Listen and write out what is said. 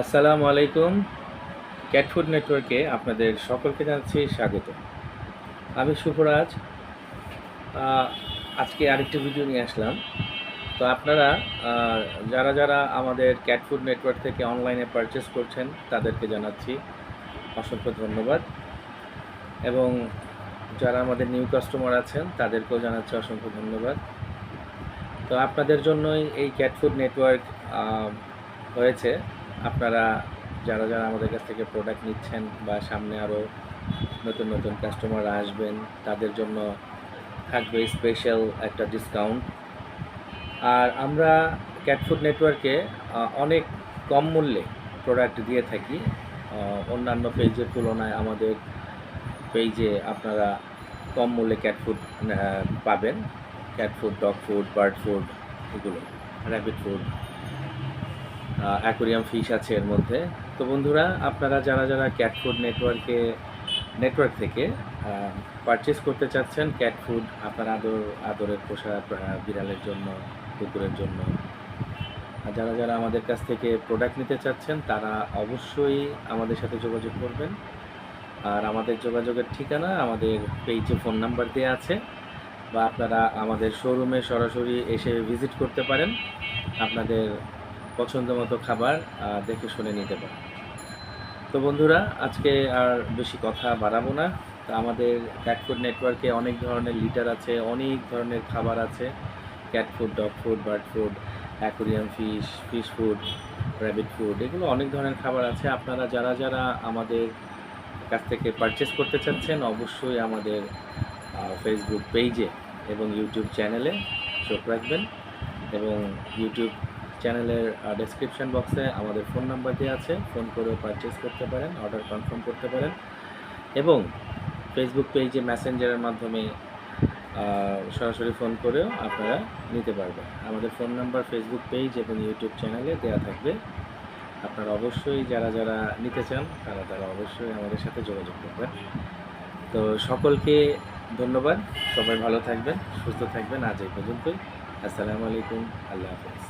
আসসালামু আলাইকুম। Cat food নেটওয়ার্কে আপনাদের সকলকে জানাচ্ছি স্বাগত। আমি শুভরাজ। আহ, আজকে আরেকটি ভিডিও নিয়ে আসলাম। তো আপনারা আহ, যারা আমাদের ক্যাট ফুড নেটওয়ার্ক থেকে অনলাইনে পারচেস করছেন তাদেরকে জানাচ্ছি অসংখ্য ধন্যবাদ, এবং যারা আমাদের নিউ কাস্টমার আছেন তাদেরকেও জানাচ্ছি অসংখ্য ধন্যবাদ। তো আপনাদের জন্যই এই ক্যাট ফুড নেটওয়ার্ক হয়েছে। আপনারা যারা আমাদের কাছ থেকে প্রোডাক্ট নিচ্ছেন বা সামনে আরও নতুন নতুন কাস্টমার আসবেন, তাদের জন্য থাকবে স্পেশাল একটা ডিসকাউন্ট। আর আমরা ক্যাট ফুড নেটওয়ার্কে অনেক কম মূল্যে প্রোডাক্ট দিয়ে থাকি। অন্যান্য পেজের তুলনায় আমাদের পেজে আপনারা কম মূল্যে ক্যাট ফুড পাবেন। Cat food, dog food, bird food, এগুলো, র্যাবিট ফুড, অ্যাকোরিয়াম ফিশ আছে এর মধ্যে। তো বন্ধুরা, আপনারা যারা ক্যাট ফুড নেটওয়ার্ক থেকে পারচেস করতে চাচ্ছেন ক্যাট ফুড, আপনার আদরের পোষা বিড়ালের জন্য, কুকুরের জন্য, আর যারা আমাদের কাছ থেকে প্রোডাক্ট নিতে চাচ্ছেন তারা অবশ্যই আমাদের সাথে যোগাযোগ করবেন। আর আমাদের যোগাযোগের ঠিকানা আমাদের পেজে ফোন নাম্বার দেওয়া আছে, বা আপনারা আমাদের শোরুমে সরাসরি এসে ভিজিট করতে পারেন। আপনাদের পছন্দ মতো খাবার দেখে শুনে নিতে পারেন। তো বন্ধুরা, আজকে আর বেশি কথা বাড়াবো না। তো আমাদের ক্যাট ফুড নেটওয়ার্কে অনেক ধরনের লিটার আছে, অনেক ধরনের খাবার আছে। Cat food, dog food, bird food, aquarium fish, fish food, rabbit food, এগুলো অনেক ধরনের খাবার আছে। আপনারা যারা আমাদের কাছ থেকে পারচেস করতে চাচ্ছেন অবশ্যই আমাদের ফেসবুক পেজে এবং ইউটিউব চ্যানেলে চোখ রাখবেন, এবং ইউটিউব চ্যানেলের ডেসক্রিপশন বক্সে আমাদের ফোন নাম্বার দেওয়া আছে, ফোন করেও পারচেস করতে পারেন, অর্ডার কনফার্ম করতে পারেন, এবং ফেসবুক পেজে মেসেঞ্জারের মাধ্যমে সরাসরি ফোন করেও আপনারা নিতে পারবেন। আমাদের ফোন নাম্বার ফেসবুক পেজ এবং ইউটিউব চ্যানেলে দেওয়া থাকবে। আপনারা অবশ্যই যারা নিতে চান তারা অবশ্যই আমাদের সাথে যোগাযোগ করবেন। তো সকলকে ধন্যবাদ। সবাই ভালো থাকবেন, সুস্থ থাকবেন। আজ এই পর্যন্তই। আসসালামু আলাইকুম। আল্লাহ হাফেজ।